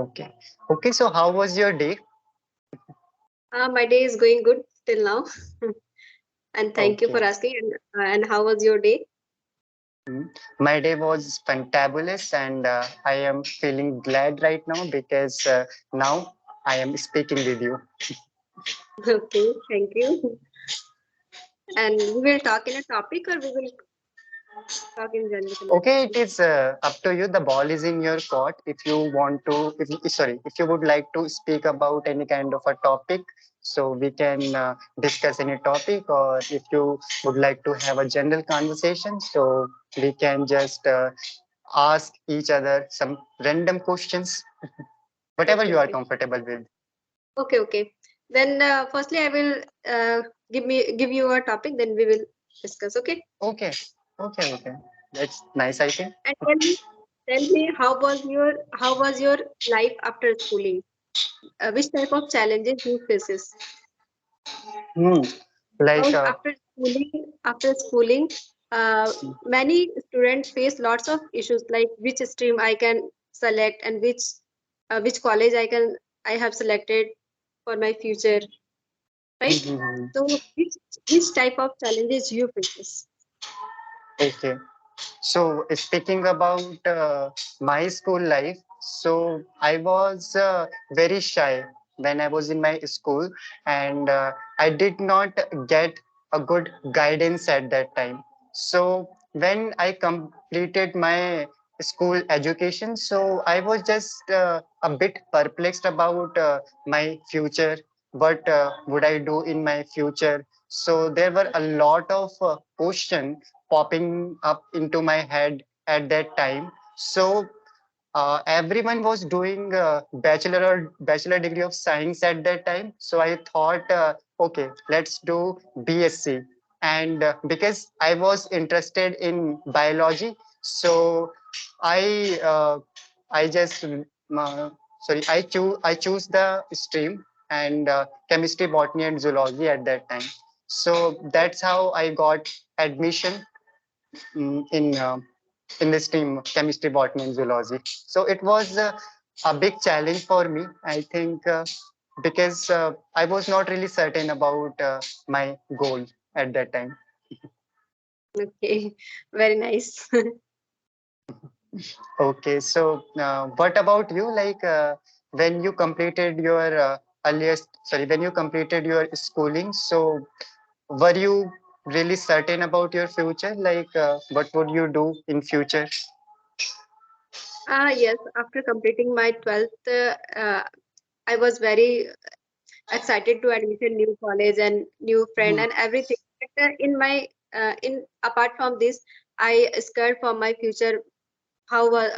Okay. Okay, so how was your day? My day is going good till now, and thank you Okay. for asking. And how was your day? Mm. My day was fantabulous, and I am feeling glad right now because now I am speaking with you. Okay, thank you. And we will talk in a topic, or we will talk in general. Okay, it is up to you. The ball is in your court. If you want to, if you would like to speak about any kind of a topic, so we can discuss any topic, or if you would like to have a general conversation, so we can just ask each other some random questions, whatever Okay, you are okay, comfortable with. okay. Then, firstly, I will give you a topic. Then we will discuss. Okay. Okay, okay. That's nice, I think. And tell me, how was your life after schooling? Which type of challenges you faces? Hmm. Like, Because after schooling, uh, many students face lots of issues like which stream I can select and which college I have selected for my future, right? So which type of challenges you faces? okay. So, speaking about my school life, so I was very shy when I was in my school, and I did not get a good guidance at that time. So, when I completed my school education, so I was just a bit perplexed about my future. What would I do in my future? So, there were a lot of questions popping up into my head at that time. So everyone was doing bachelor degree of science at that time. So I thought, okay, let's do BSc. And because I was interested in biology, so I I just sorry I choose the stream and chemistry, botany, and zoology at that time. So that's how I got admission mm, in uh, in this team chemistry, botany, and zoology. So it was a big challenge for me, I think, because I was not really certain about my goal at that time. Okay, very nice. Okay, so what about you? Like when you completed your when you completed your schooling, so were you really certain about your future? Like what would you do in future? Yes, after completing my 12th, I was very excited to admission new college and new friend Mhm. and everything. But in apart from this, I scared for my future. How was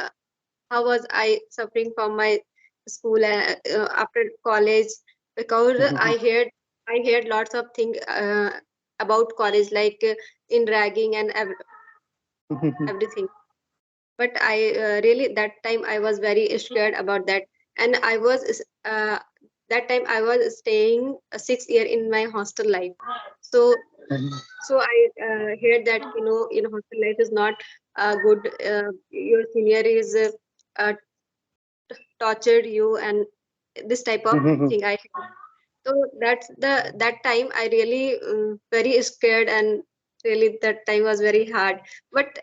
how was I suffering from my school after college, because I heard lots of things about college, like in ragging and everything. But I really, that time I was very scared about that. And uh, that time I was staying 6 year in my hostel life. So so I heard that, in hostel life is not good. Your senior is uh, tortured you, and this type of thing I heard. So that time I really very scared, and really that time was very hard. But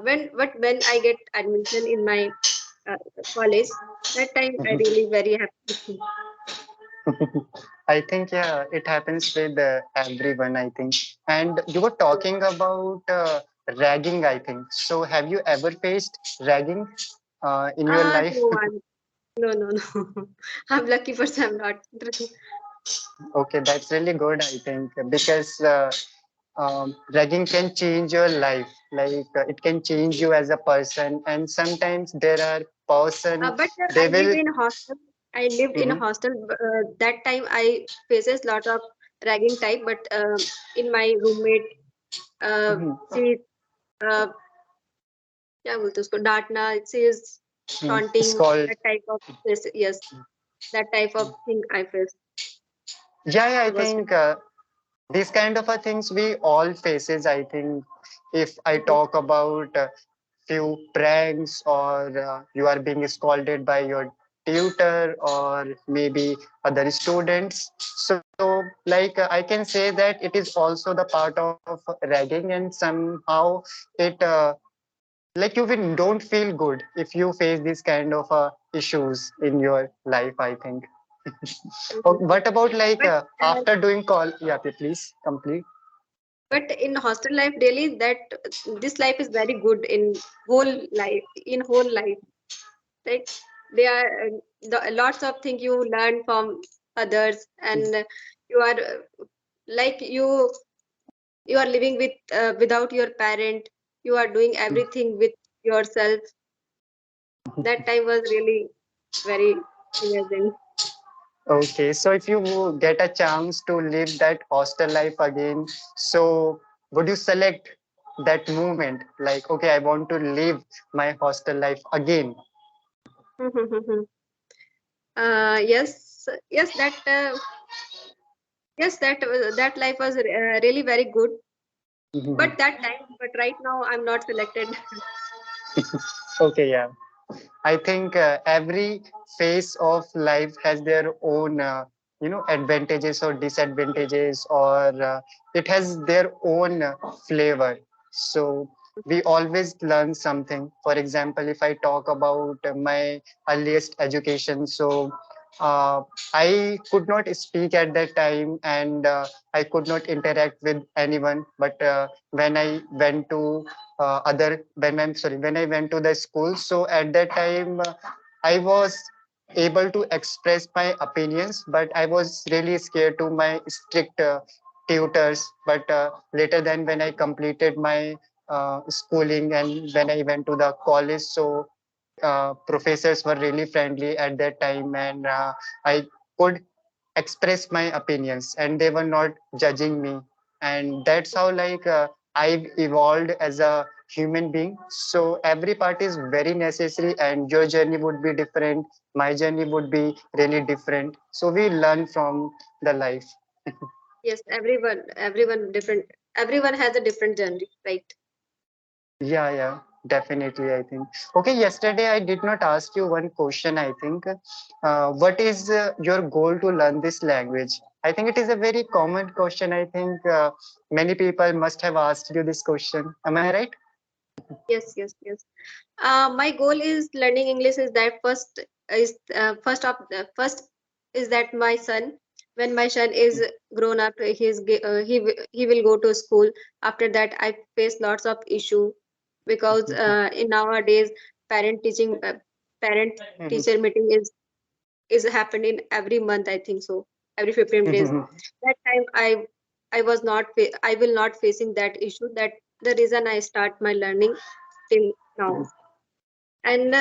when I get admission in my uh, college, that time I really very happy. I think yeah, it happens with everyone. I think. And you were talking about ragging. I think. So have you ever faced ragging in your life? No, no. I'm lucky person. I'm not. Okay, that's really good. I think because ragging can change your life. Like it can change you as a person. And sometimes there are person But they will. I lived in a Mhm, hostel. That time I faces lot of ragging type. But in my roommate, mhm, she uh, क्या बोलते हैं उसको डांटना, she is mhm. It's taunting, called. that type of yes, that type of thing I faced. Yeah, yeah, I I was think these kind of things we all faces. I think if I Mhm. talk about few pranks or you are being scolded by your tutor or maybe other students. So like I can say that it is also the part of ragging, and somehow it like you will don't feel good if you face these kind of issues in your life, I think. Mhm. What about like But after doing call? Yeah, please complete. but in hostel life daily, that this life is very good in whole life, right? There are lots of things you learn from others, and you are like you are living without your parent. You are doing everything with yourself. That time was really very amazing. Okay, so if you get a chance to live that hostel life again, so would you select that moment? Like, okay, I want to live my hostel life again. Yes, yes, that life was really very good. But that time, but right now, I'm not selected. Okay, yeah. I think every phase of life has their own, advantages or disadvantages, or it has their own flavor. So we always learn something. For example, if I talk about my earliest education, so uh, I could not speak at that time, and I could not interact with anyone. But when I went to when I went to the school, so at that time I was able to express my opinions, but I was really scared to my strict tutors. But later then when I completed my schooling and when I went to the college, so professors were really friendly at that time, and I could express my opinions and they were not judging me, and that's how like I've evolved as a human being. So every part is very necessary, and your journey would be different, my journey would be really different, so we learn from the life. Yes, everyone different. Everyone has a different journey, right? Yeah, yeah, definitely, I think. Okay, yesterday I did not ask you one question, I think. What is your goal to learn this language? I think it is a very common question. I think many people must have asked you this question. Am I right? Yes, yes, yes. My goal is learning English is that first is that my son, when my son is grown up, he will go to school. After that, I face lots of issue because in nowadays parent teaching parent teacher meeting is happening every month, I think so, every 15 days. That time I was not I will not facing that issue. That the reason I start my learning till now. And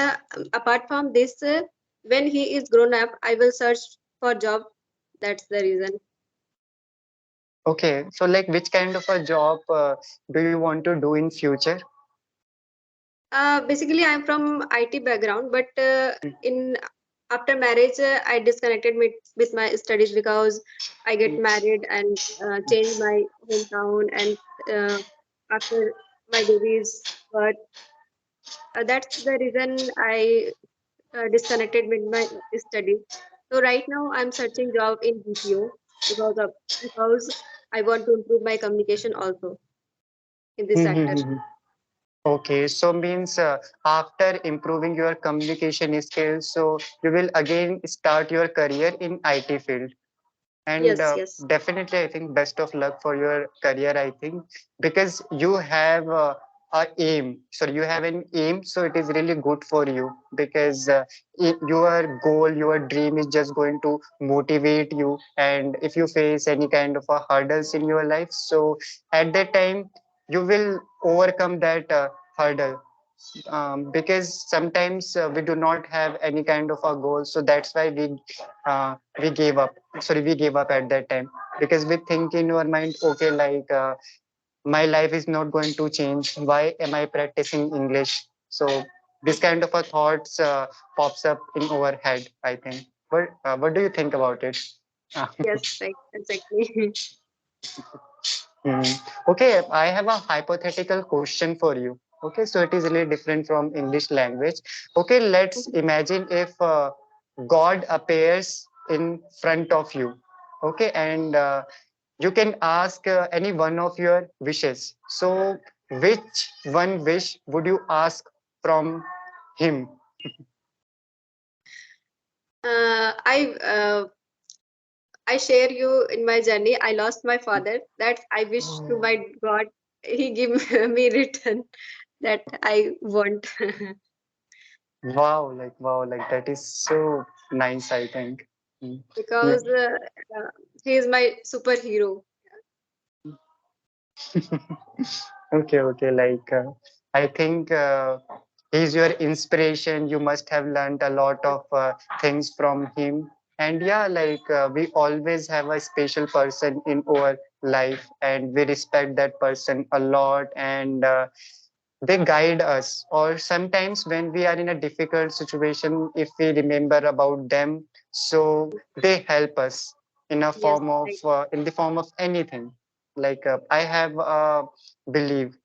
apart from this, when he is grown up, I will search for job. That's the reason. Okay, so like which kind of a job do you want to do in future? Basically, I'm from IT background, but in after marriage, I disconnected with my studies because I get married and change my hometown. And uh, after my baby's birth, that's the reason I disconnected with my studies. So right now I'm searching job in BPO because I want to improve my communication also in this sector. Okay, so means after improving your communication skills, so you will again start your career in IT field. And Yes, yes, definitely, I think best of luck for your career. I think because you have a aim, so you have an aim, so it is really good for you because your goal, your dream is just going to motivate you. And if you face any kind of a hurdles in your life, so at that time you will overcome that hurdle, because sometimes we do not have any kind of a goal, so that's why we gave up. Sorry, we gave up at that time because we think in our mind, okay, like my life is not going to change, why am I practicing English? So this kind of a thoughts pops up in our head, I think. What do you think about it? yes, right, exactly. Mhm. Okay, I have a hypothetical question for you. Okay, so it is really different from English language. Okay, let's imagine if God appears in front of you. Okay, and you can ask any one of your wishes. So, which one wish would you ask from him? I I share you in my journey. I lost my father. That I wish to Oh, my God he give me return that I want. wow, like that is so nice, I think. Mm. Yeah. Because he is my superhero. Okay, like I think he's your inspiration. You must have learned a lot of things from him. And yeah, like we always have a special person in our life, and we respect that person a lot. And they guide us. Or sometimes when we are in a difficult situation, if we remember about them, so they help us in a Yes, form of right. in the form of anything. Like I have a belief,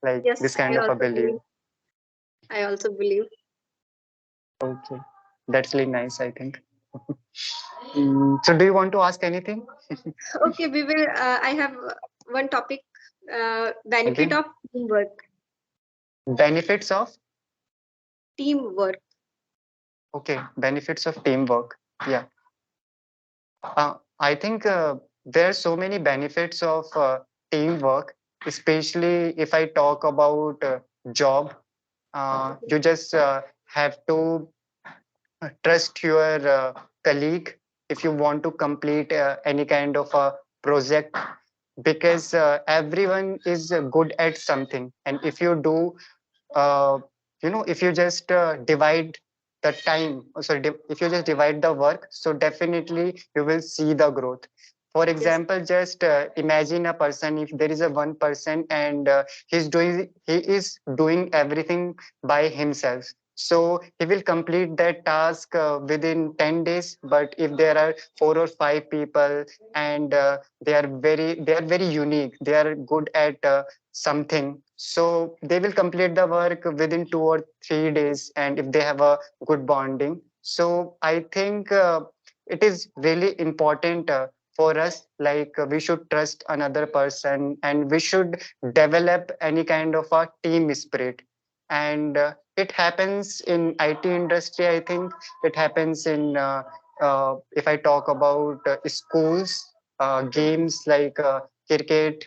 like Yes, this kind of a belief. I also believe. Okay, that's really nice, I think. So do you want to ask anything Okay, we will. I have one topic. Benefit again? of teamwork. Benefits of, Teamwork. okay, benefits of teamwork. Yeah. I think there are so many benefits of teamwork, especially if I talk about job. You just have to trust your colleague if you want to complete any kind of a project, because everyone is good at something, and if you do uh, if you just divide the time, if you just divide the work, so definitely you will see the growth. For Yes, example, just imagine a person, if there is a one person and he is doing everything by himself, so he will complete that task within 10 days. But if there are four or five people, and they are very unique, they are good at something, so they will complete the work within 2 or 3 days, and if they have a good bonding. So I think it is really important for us, like we should trust another person, and we should develop any kind of a team spirit. And it happens in IT industry, I think. It happens in if I talk about schools, games like cricket.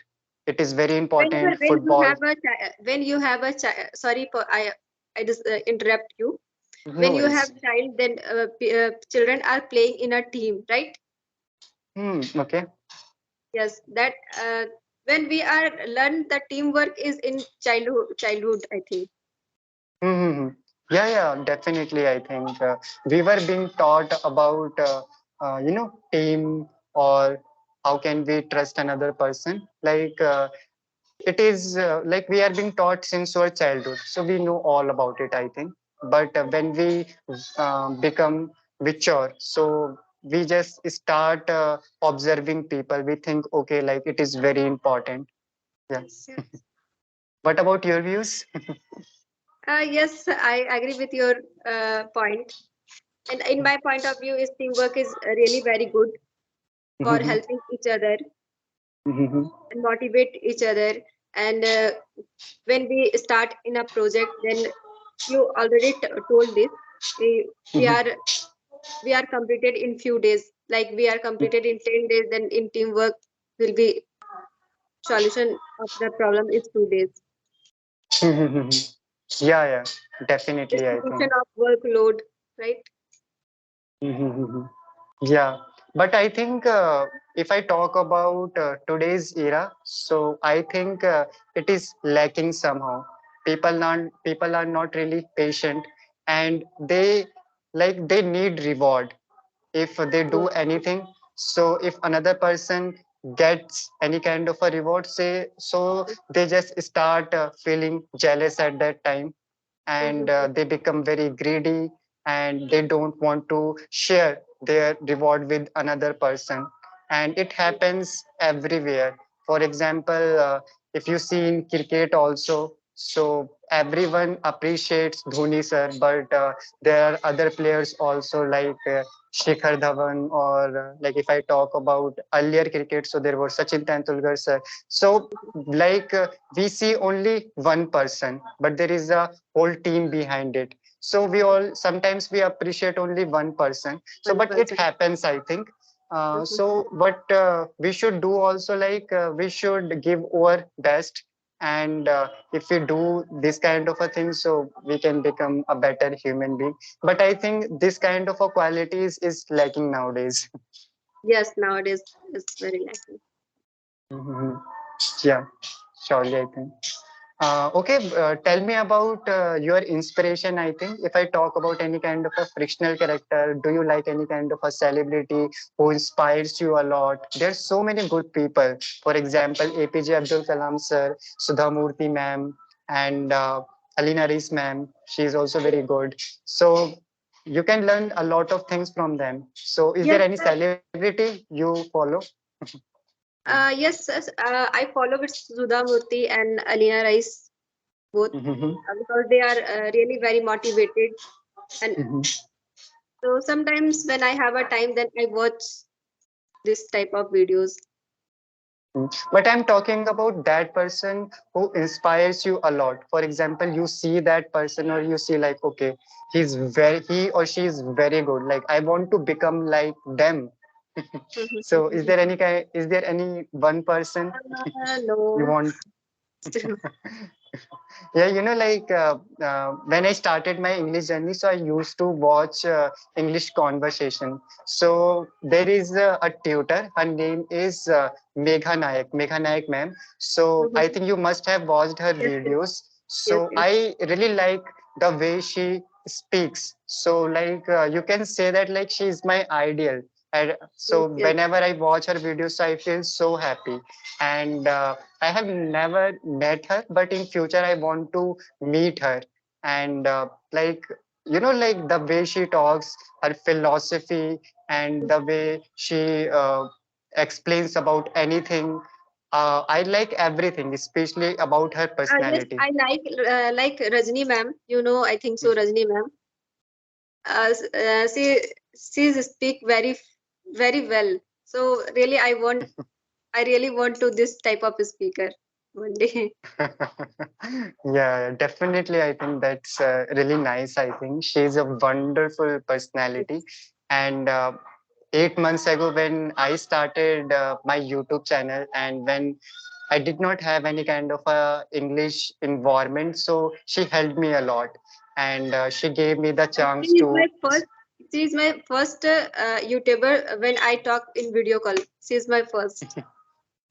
It is very important. when you Football. have a when you have a sorry for I just interrupt you. No When you have worries. child, then children are playing in a team, right? Okay. Yes, that when we are learn the teamwork is in childhood, I think. Hmm. Yeah, definitely. I think we were being taught about, team, or how can we trust another person. Like it is like we are being taught since our childhood, so we know all about it, I think. But when we become mature, so we just start observing people. We think, okay, like it is very important. Yeah. Yes, yes. What about your views? Yes, I agree with your point. And in my point of view, is teamwork is really very good for Mhm, helping each other mhm, and motivate each other. And when we start in a project, then you already told this. We, we mhm, are we are completed in few days. Like we are completed in 10 days. Then in teamwork will be solution of the problem is 2 days. mhm. Yeah, definitely, I Distribution think. of workload, right? Mhm. Yeah, but I think if I talk about today's era, so I think it is lacking somehow. People are not really patient, and they need reward if they do Yes. anything. So if another person gets any kind of a reward, say, so they just start feeling jealous at that time, and Mhm. they become very greedy, and they don't want to share their reward with another person. And it happens everywhere. For example, if you see in cricket also, So everyone appreciates Dhoni sir, but there are other players also like Shikhar Dhawan, or like if I talk about earlier cricket, so there was Sachin Tendulkar sir. So like we see only one person, but there is a whole team behind it. So we all sometimes we appreciate only one person. So One but it person. happens, I think. Mhm. So what we should do also, like we should give our best, and if we do this kind of a thing, so we can become a better human being. But I think this kind of a qualities is lacking nowadays. Yes, nowadays it's very lacking. Mhm. Yeah, surely I think. Okay, tell me about your inspiration. I think if I talk about any kind of a fictional character, do you like any kind of a celebrity who inspires you a lot? There's so many good people. For example, APJ Abdul Kalam sir, Sudha Murthy ma'am, and Alina Rees ma'am. She is also very good. So you can learn a lot of things from them. So is there Yes, any celebrity you follow? yes, I follow with Sudha Murthy and Alina Rice both, Mhm. because they are really very motivated. And Mhm. so sometimes when I have a time, then I watch this type of videos. But I'm talking about that person who inspires you a lot. For example, you see that person, or you see like, okay, he or she is very good. Like I want to become like them. So is there any one person you No, want? still. Yeah, like when I started my English journey, so I used to watch English conversation. So there is a tutor. Her name is Megha Nayak ma'am. So I Mhm. think you must have watched her Yes, yes, videos. yes, So yes. I really like the way she speaks. So like you can say that like she is my ideal. And so Yes, yes. whenever I watch her videos, I feel so happy. And I have never met her, but in future I want to meet her. And like like the way she talks, her philosophy, and the way she explains about anything. I like everything, especially about her Yes, personality. I like Rajni ma'am. You know, I think so, Rajni ma'am. She speak very well. So really, I really want to this type of speaker one day. Yeah, definitely. I think that's really nice. I think she's a wonderful personality. And 8 months ago, when I started my YouTube channel, and when I did not have any kind of a English environment, so she helped me a lot, and she gave me the She chance is my to. first. She is my first YouTuber when I talk in video call. She is my first.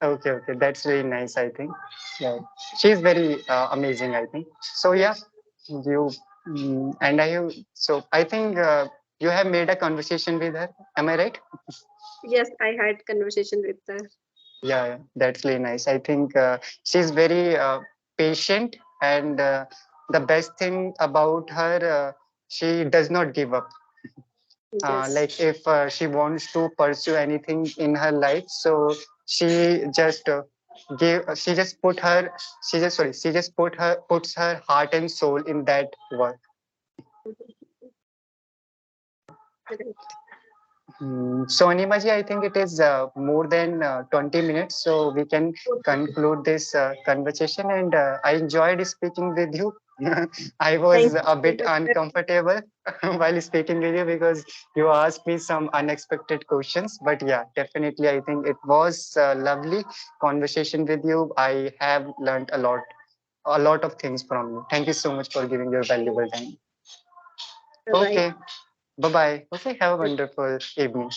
Okay, okay, that's really nice. I think, yeah, she's very amazing. I think so. Yeah, Yes, you and I. So I think you have made a conversation with her. Am I right? yes, I had conversation with her. Yeah, yeah, that's really nice. I think she's very patient, and the best thing about her, she does not give up. Yes. Like if she wants to pursue anything in her life, so she just she just put her she just puts her heart and soul in that work. Correct. So Animaji, I think it is more than 20 minutes, so we can Okay. conclude this conversation. And I enjoyed speaking with you. I was Thank a you so bit much, sir. uncomfortable while speaking with you because you asked me some unexpected questions. But yeah, definitely, I think it was a lovely conversation with you. I have learned a lot of things from you. Thank you so much for giving your valuable time. Bye bye. Okay, bye bye. Okay, have a wonderful evening.